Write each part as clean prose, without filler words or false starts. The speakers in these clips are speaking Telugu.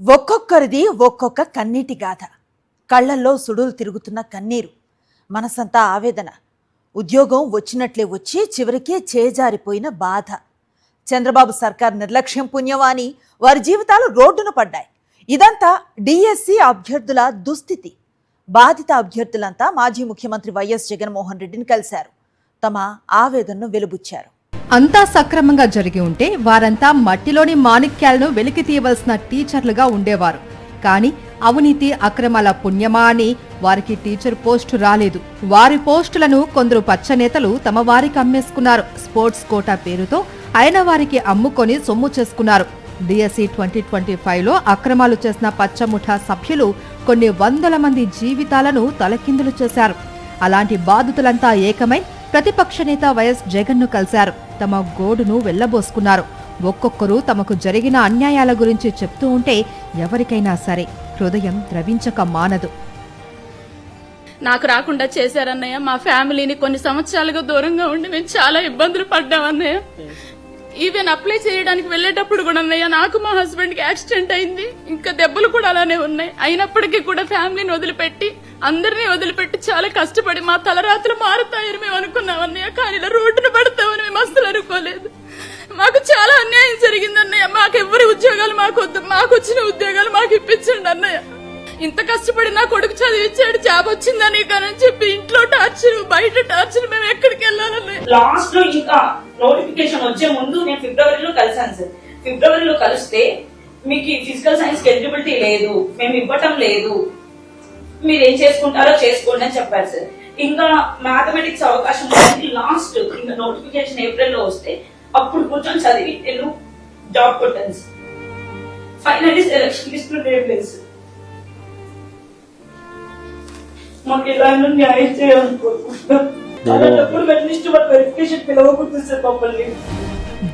ఒక్కొక్కరిది ఒక్కొక్క కన్నీటి గాథ. కళ్ళల్లో సుడులు తిరుగుతున్న కన్నీరు, మనసంతా ఆవేదన. ఉద్యోగం వచ్చినట్లే వచ్చి చివరికి చేజారిపోయిన బాధ. చంద్రబాబు సర్కార్ నిర్లక్ష్యం పుణ్యవాని వారి జీవితాలు రోడ్డున పడ్డాయి. ఇదంతా డిఎస్సి అభ్యర్థుల దుస్థితి. బాధిత అభ్యర్థులంతా మాజీ ముఖ్యమంత్రి వైఎస్ జగన్మోహన్ రెడ్డిని కలిశారు. తమ ఆవేదనను వెలుబుచ్చారు. అంతా సక్రమంగా జరిగి ఉంటే వారంతా మట్టిలోని మాణిక్యాలను వెలికి తీయవలసిన టీచర్లుగా ఉండేవారు. కానీ అవినీతి అక్రమాల పుణ్యమా అని వారికి టీచర్ పోస్టు రాలేదు. వారి పోస్టులను కొందరు పచ్చనేతలు తమ వారికి అమ్మేసుకున్నారు. స్పోర్ట్స్ కోటా పేరుతో అయిన వారికి అమ్ముకొని సొమ్ము చేసుకున్నారు. డిఎస్సి 2025లో అక్రమాలు చేసిన పచ్చముఠా సభ్యులు కొన్ని వందల మంది జీవితాలను తలకిందులు చేశారు. అలాంటి బాధితులంతా ఏకమై ప్రతిపక్ష నేత వైఎస్ జగన్ను కలిశారు. తమ గోడును వెళ్లబోసుకున్నారు. ఒక్కొక్కరు తమకు జరిగిన అన్యాయాల గురించి చెప్తూ ఉంటే ఎవరికైనా సరే హృదయం ద్రవించక మానదు. నాకు రాకుండా చేశారన్నయ్య. మా ఫ్యామిలీని కొన్ని సంవత్సరాలుగా దూరంగా ఉండి మేము చాలా ఇబ్బందులు పడ్డామన్నయ్య. ఈవెన్ అప్లై చేయడానికి వెళ్లేటప్పుడు కూడా అన్నయ్య, నాకు మా హస్బెండ్ కి యాక్సిడెంట్ అయింది. ఇంకా దెబ్బలు కూడా అలానే ఉన్నాయి. అయినప్పటికీ కూడా ఫ్యామిలీని వదిలిపెట్టి అందరినీ వదిలిపెట్టి చాలా కష్టపడి మా తలరాత్రులు మారుతాయని మేము అనుకున్నాం అన్నయ్య. కానీ ఇలా రోడ్డును పడతామని మేము అస్సలు అనుకోలేదు. మాకు చాలా అన్యాయం జరిగింది అన్నయ్య. మాకు ఎవరి ఉద్యోగాలు మాకు వద్దు, మాకు వచ్చిన ఉద్యోగాలు మాకు ఇప్పించండి అన్నయ్య. ఇంత కష్టపడి నా కొడుకు చదివించాడు, జాబ్ వచ్చిందని కానీ చెప్పి ఇంట్లో టార్చర్, బయట టార్చర్, మేము ఎక్కడికి వెళ్ళాలన్నయ్య. లాస్ట్ లో ఇంకా నోటిఫికేషన్ వచ్చే ముందు నేను ఫిబ్రవరిలో కలిసాను సార్. ఫిబ్రవరిలో కలిస్తే మీకు ఫిజికల్ సైన్స్ కి ఎలిజిబిలిటీ లేదు, మేము ఇవ్వటం లేదు, మీరు ఏం చేసుకుంటారో చేసుకోండి అని చెప్పారు సార్. ఇంకా మ్యాథమెటిక్స్ అవకాశం లాస్ట్ ఇంకా నోటిఫికేషన్ ఏప్రిల్లో వస్తే అప్పుడు కూర్చొని చదివి నేను జాబ్ కొట్టాను సార్. ఫైనల్లీ సెలక్షన్ లిస్ట్ లేదు సార్. మాకు ఇలా న్యాయం చేయాలనుకుంటున్నాం.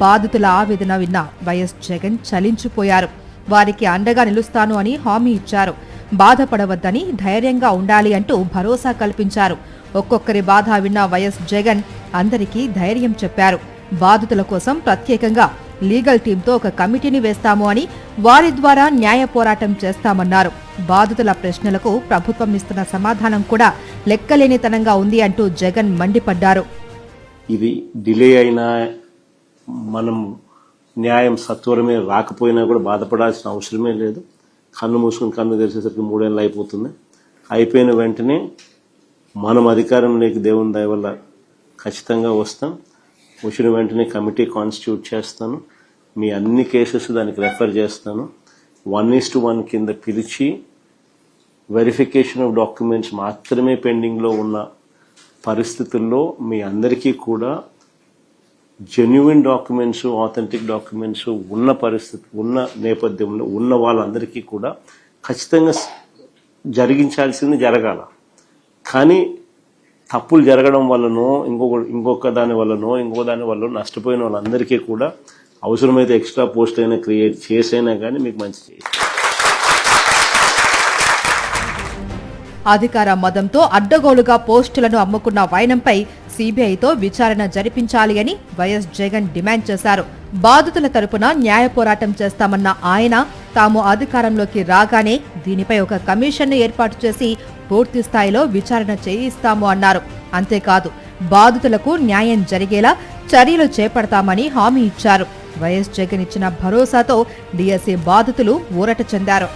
బాధితుల ఆవేదన విన్న వైఎస్ జగన్ చలించిపోయారు. వారికి అండగా నిలుస్తాను అని హామీ ఇచ్చారు. బాధపడవద్దని, ధైర్యంగా ఉండాలి అంటూ భరోసా కల్పించారు. ఒక్కొక్కరి బాధ విన్న వైఎస్ జగన్ అందరికీ ధైర్యం చెప్పారు. బాధితుల కోసం ప్రత్యేకంగా లీగల్ టీంతో ఒక కమిటీని వేస్తాము అని, వారి ద్వారా న్యాయ పోరాటం చేస్తామన్నారు. బాధితుల ప్రశ్నలకు ప్రభుత్వం ఇస్తున్న సమాధానం కూడా లెక్కలేనితనంగా ఉంది అంటూ జగన్ మండిపడ్డారు. ఇది డిలే అయినా, మనం న్యాయం సత్వరమే రాకపోయినా కూడా బాధపడాల్సిన అవసరమే లేదు. కన్ను మూసుకుని కన్ను తెరిచేసరికి 3 ఏళ్ళు అయిపోతుంది. అయిపోయిన వెంటనే మనం అధికారంలోకి దేవుని దయ వల్ల ఖచ్చితంగా వస్తాం. వచ్చిన వెంటనే కమిటీ కాన్స్టిట్యూట్ చేస్తాను. మీ అన్ని కేసెస్ దానికి రెఫర్ చేస్తాను. 1:1 కింద పిలిచి వెరిఫికేషన్ ఆఫ్ డాక్యుమెంట్స్ మాత్రమే పెండింగ్లో ఉన్న పరిస్థితుల్లో మీ అందరికీ కూడా జెన్యున్ డాక్యుమెంట్స్, ఆథెంటిక్ డాక్యుమెంట్స్ ఉన్న పరిస్థితి ఉన్న నేపథ్యంలో ఉన్న వాళ్ళందరికీ కూడా ఖచ్చితంగా జరిగించాల్సింది జరగాల. కానీ తప్పులు జరగడం వల్లనో ఇంకొక దాని వల్లనో నష్టపోయిన వాళ్ళందరికీ కూడా అవసరమైతే ఎక్స్ట్రా పోస్ట్ అయినా క్రియేట్ చేసైనా కానీ మీకు మంచి చేయాలి. అధికార మదంతో అడ్డగోలుగా పోస్టులను అమ్ముకున్న వైనంపై సీబీఐతో విచారణ జరిపించాలి అని వైఎస్ జగన్ డిమాండ్ చేశారు. బాధితుల తరపున న్యాయ పోరాటం చేస్తామన్న ఆయన తాము అధికారంలోకి రాగానే దీనిపై ఒక కమిషన్ను ఏర్పాటు చేసి పూర్తి స్థాయిలో విచారణ చేయిస్తాము అన్నారు. అంతేకాదు, బాధితులకు న్యాయం జరిగేలా చర్యలు చేపడతామని హామీ ఇచ్చారు. వైఎస్ జగన్ ఇచ్చిన భరోసాతో డిఎస్సి బాధితులు ఊరట చెందారు.